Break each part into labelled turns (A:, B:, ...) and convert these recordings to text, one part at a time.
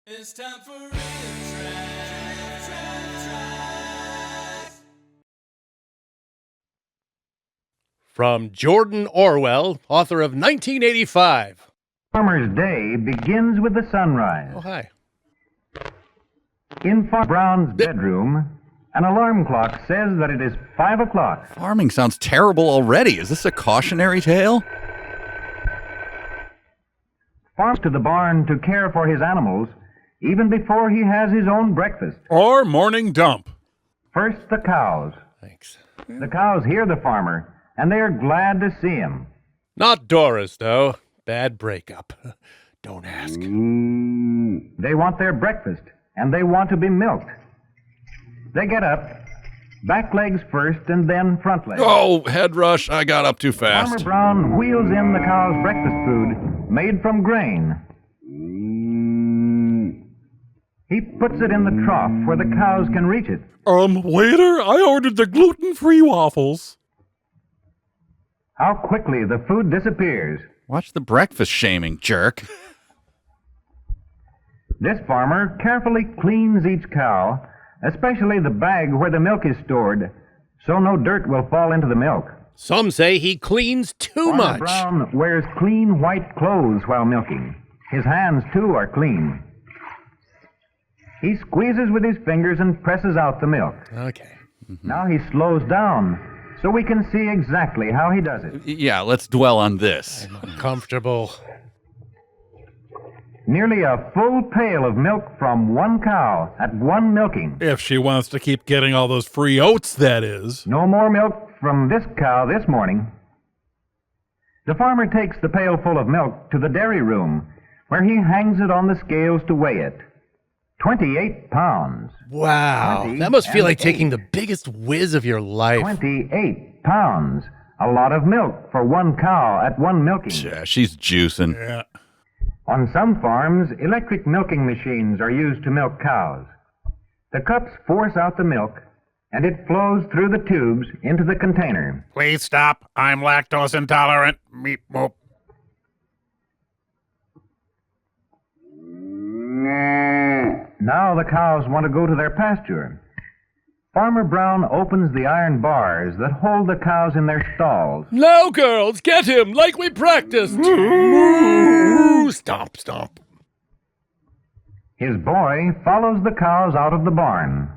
A: It's time for RiffTrax.
B: From Jordan Orwell, author of 1985.
C: Farmer's day begins with the sunrise.
B: Oh, hi.
C: In Farmer Brown's bedroom, an alarm clock says that it is 5 o'clock.
D: Farming sounds terrible already. Is this a cautionary tale?
C: Farms to the barn to care for his animals even before he has his own breakfast.
E: Or morning dump.
C: First, the cows.
B: Thanks.
C: The cows hear the farmer, and they are glad to see him.
B: Not Doris, though. Bad breakup. Don't ask.
C: They want their breakfast, and they want to be milked. They get up, back legs first and then front legs.
E: Oh, head rush. I got up too
C: Farmer
E: fast.
C: Brown wheels in the cow's breakfast food made from grain. He puts it in the trough where the cows can reach it.
E: Waiter, I ordered the gluten-free waffles.
C: How quickly the food disappears.
D: Watch the breakfast shaming, jerk.
C: This farmer carefully cleans each cow, especially the bag where the milk is stored, so no dirt will fall into the milk.
B: Some say he cleans too
C: Farmer
B: much.
C: Brown wears clean white clothes while milking. His hands, too, are clean. He squeezes with his fingers and presses out the milk.
B: Okay.
C: Now he slows down, so we can see exactly how he does it.
D: Yeah, let's dwell on this.
B: I'm uncomfortable.
C: Nearly a full pail of milk from one cow at one milking.
E: If she wants to keep getting all those free oats, that is.
C: No more milk from this cow this morning. The farmer takes the pail full of milk to the dairy room, where he hangs it on the scales to weigh it. 28 pounds.
B: Wow.
C: 20
B: That must feel like
C: and
B: taking the biggest whiz of your life.
C: 28 pounds. A lot of milk for one cow at one milking.
D: Yeah, she's juicing.
E: Yeah.
C: On some farms, electric milking machines are used to milk cows. The cups force out the milk, and it flows through the tubes into the container.
E: Please stop. I'm lactose intolerant. Meep moop.
C: Now the cows want to go to their pasture. Farmer Brown opens the iron bars that hold the cows in their stalls.
B: Now, girls, get him like we practiced. Stomp, stomp.
C: His boy follows the cows out of the barn.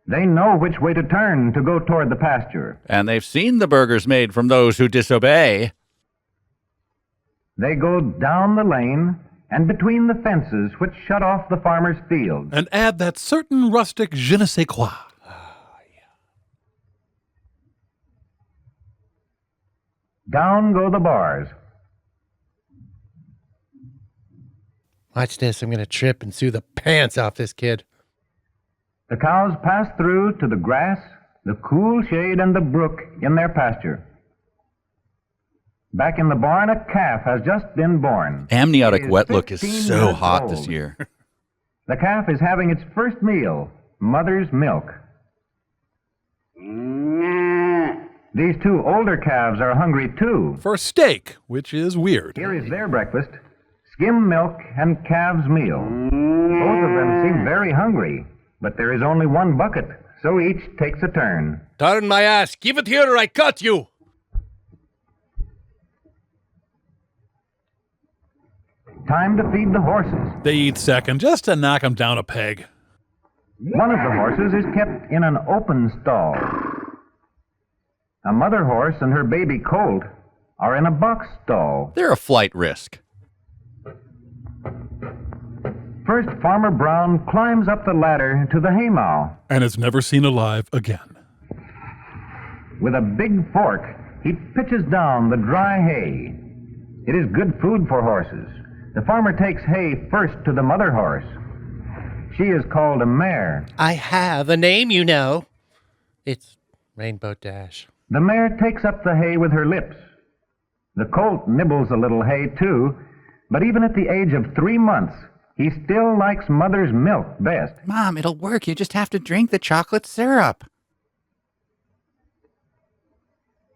C: They know which way to turn to go toward the pasture.
D: And they've seen the burgers made from those who disobey.
C: They go down the lane and between the fences which shut off the farmer's field.
E: And add that certain rustic je ne sais quoi.
C: Down go the bars.
B: Watch this. I'm going to trip and sue the pants off this kid.
C: The cows pass through to the grass, the cool shade, and the brook in their pasture. Back in the barn, a calf has just been born.
D: Amniotic
C: It is
D: wet look is
C: 15
D: so
C: minutes
D: hot
C: old.
D: this year.
C: The calf is having its first meal, mother's milk. These two older calves are hungry too.
E: For steak, which is weird.
C: Here is their breakfast, skim milk and calf's meal. Both of them seem very hungry, but there is only one bucket, so each takes a turn.
B: Turn my ass. Give it here or I cut you.
C: Time to feed the horses.
E: They eat second just to knock them down a peg.
C: One of the horses is kept in an open stall. A mother horse and her baby colt are in a box stall.
D: They're a flight risk.
C: First, Farmer Brown climbs up the ladder to the haymow.
E: And is never seen alive again.
C: With a big fork, he pitches down the dry hay. It is good food for horses. The farmer takes hay first to the mother horse. She is called a mare.
B: I have a name, you know. It's Rainbow Dash.
C: The mare takes up the hay with her lips. The colt nibbles a little hay, too, but even at the age of 3 months, he still likes mother's milk best.
D: Mom, it'll work. You just have to drink the chocolate syrup.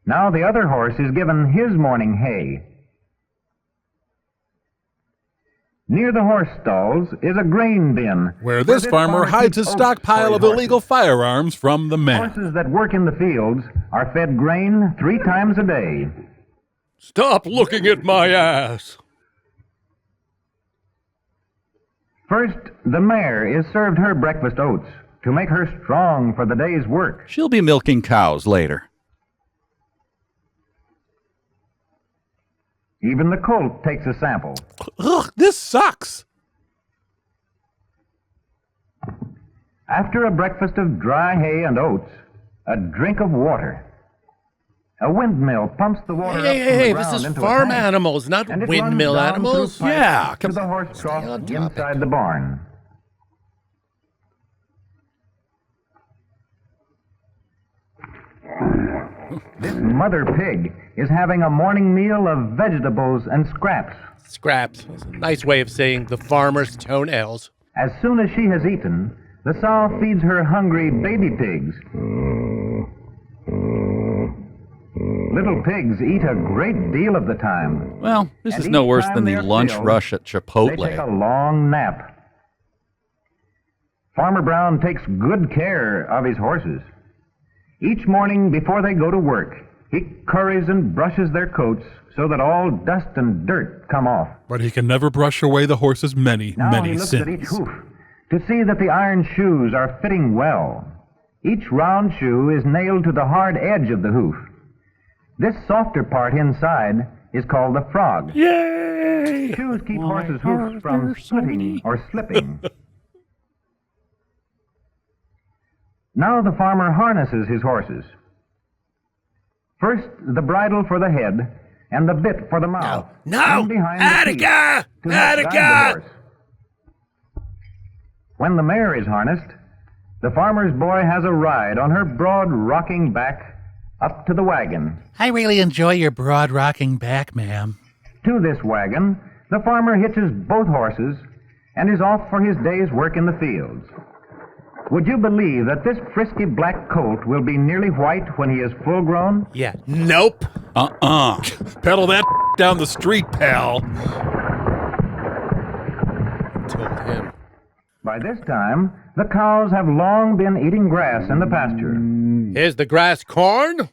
C: Now the other horse is given his morning hay. Near the horse stalls is a grain bin,
E: Where this farmer hides his
C: keeps oats
E: stockpile
C: for
E: of
C: his horses.
E: illegal firearms from the men.
C: Horses that work in the fields are fed grain 3 times a day.
E: Stop looking at my ass.
C: First, the mare is served her breakfast oats to make her strong for the day's work.
D: She'll be milking cows later.
C: Even the colt takes a sample.
E: Ugh, this sucks.
C: After a breakfast of dry hay and oats, a drink of water. A windmill pumps the water up from the
B: Hey,
C: ground
B: this is
C: into a
B: farm
C: tank,
B: animals, not
C: and it
B: windmill
C: runs down
B: animals.
C: through pipes
D: Yeah,
C: to the horse trough
B: on topic.
C: inside the barn. This mother pig is having a morning meal of vegetables and scraps.
B: Scraps. That's a nice way of saying the farmer's toenails.
C: As soon as she has eaten, the sow feeds her hungry baby pigs. Little pigs eat a great deal of the time.
D: Well, this
C: And
D: is no
C: each
D: worse
C: time
D: than the
C: they're
D: lunch
C: filled,
D: rush at
C: They take a
D: Chipotle.
C: long nap. Farmer Brown takes good care of his horses. Each morning before they go to work, he curries and brushes their coats so that all dust and dirt come off.
E: But he can never brush away the horse's many,
C: Now
E: many
C: he looks at each
E: sins.
C: hoof to see that the iron shoes are fitting well. Each round shoe is nailed to the hard edge of the hoof. This softer part inside is called the frog.
E: Yay!
C: Shoes keep horses' hoofs from splitting or slipping. Now the farmer harnesses his horses. First, the bridle for the head and the bit for the mouth.
B: No!
C: and behind the teeth
B: Attica!
C: to help guide the
B: Attica!
C: horse. When the mare is harnessed, the farmer's boy has a ride on her broad rocking back up to the wagon.
F: I really enjoy your broad rocking back, ma'am.
C: To this wagon, the farmer hitches both horses and is off for his day's work in the fields. Would you believe that this frisky black colt will be nearly white when he is full grown?
B: Yeah. Nope.
E: Pedal that down the street, pal.
B: Told him.
C: By this time, the cows have long been eating grass in the pasture.
B: Is the grass corn?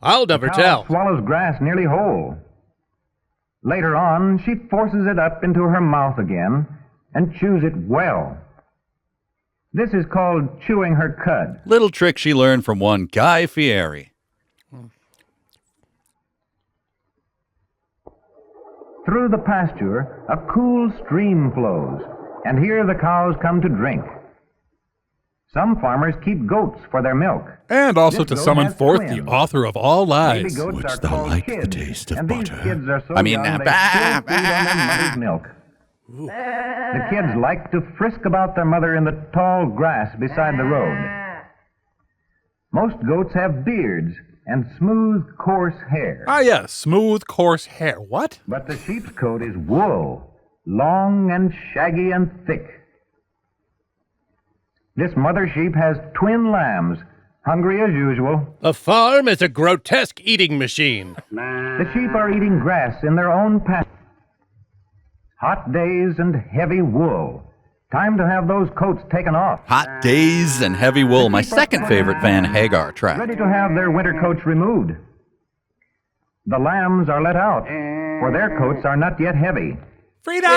B: I'll never
C: Cow
B: tell.
C: swallows grass nearly whole. Later on, she forces it up into her mouth again and chews it well. This is called chewing her cud.
D: Little trick she learned from one Guy Fieri.
C: Through the pasture, a cool stream flows, and here the cows come to drink. Some farmers keep goats for their milk.
E: And also
C: This
E: to
C: goat
E: summon
C: has
E: forth
C: twins.
E: the author of all
C: Baby
E: lies.
C: goats
E: Wouldst
C: are
E: thou
C: called
E: like the
C: kids,
E: taste of
C: and these
E: butter?
C: kids are so
D: I mean,
C: young
D: bah,
C: they
D: bah,
C: still feed on their mother's milk. The kids like to frisk about their mother in the tall grass beside the road. Most goats have beards and smooth, coarse hair.
E: Ah, yes, smooth, coarse hair. What?
C: But the sheep's coat is wool, long and shaggy and thick. This mother sheep has twin lambs, hungry as usual.
B: A farm is a grotesque eating machine.
C: The sheep are eating grass in their own pasture. Hot days and heavy wool. Time to have those coats taken off.
D: Hot days and heavy wool, my second favorite Van Hagar track.
C: Ready to have their winter coats removed. The lambs are let out, for their coats are not yet heavy.
E: Freedom!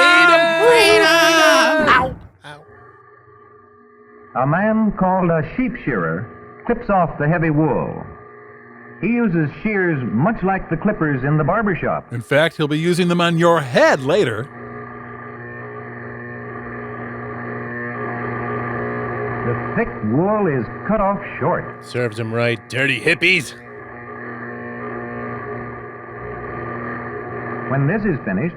C: A man called a sheep shearer clips off the heavy wool. He uses shears much like the clippers in the barber shop.
E: In fact, he'll be using them on your head later.
C: The thick wool is cut off short.
B: Serves him right, dirty hippies.
C: When this is finished,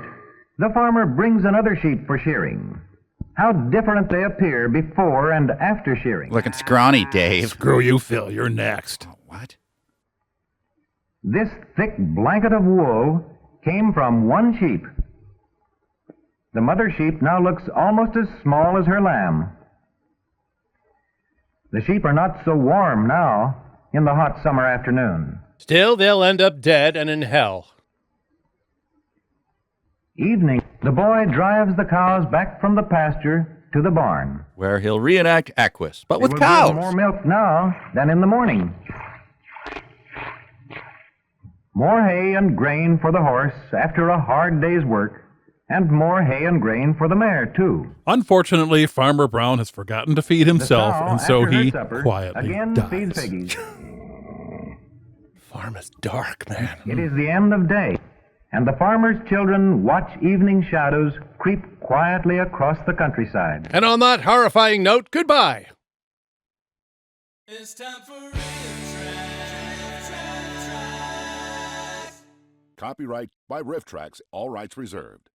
C: the farmer brings another sheep for shearing. How different they appear before and after shearing.
D: Looking scrawny, Dave.
E: Screw you, Phil. You're next.
D: What?
C: This thick blanket of wool came from one sheep. The mother sheep now looks almost as small as her lamb. The sheep are not so warm now in the hot summer afternoon.
B: Still, they'll end up dead and in hell.
C: Evening, the boy drives the cows back from the pasture to the barn.
D: Where he'll reenact Equus, but with
C: They will give
D: cows.
C: more milk now than in the morning. More hay and grain for the horse after a hard day's work, and more hay and grain for the mare, too.
E: Unfortunately, Farmer Brown has forgotten to feed
C: The
E: himself,
C: cow,
E: and so
C: after her
E: he
C: supper,
E: quietly
C: again feeds
E: dies.
C: piggies.
B: Farm is dark, man.
C: It is the end of day, and the farmer's children watch evening shadows creep quietly across the countryside.
B: And on that horrifying note, goodbye.
A: It's time for RiffTrax.
G: Copyright by RiffTrax, all rights reserved.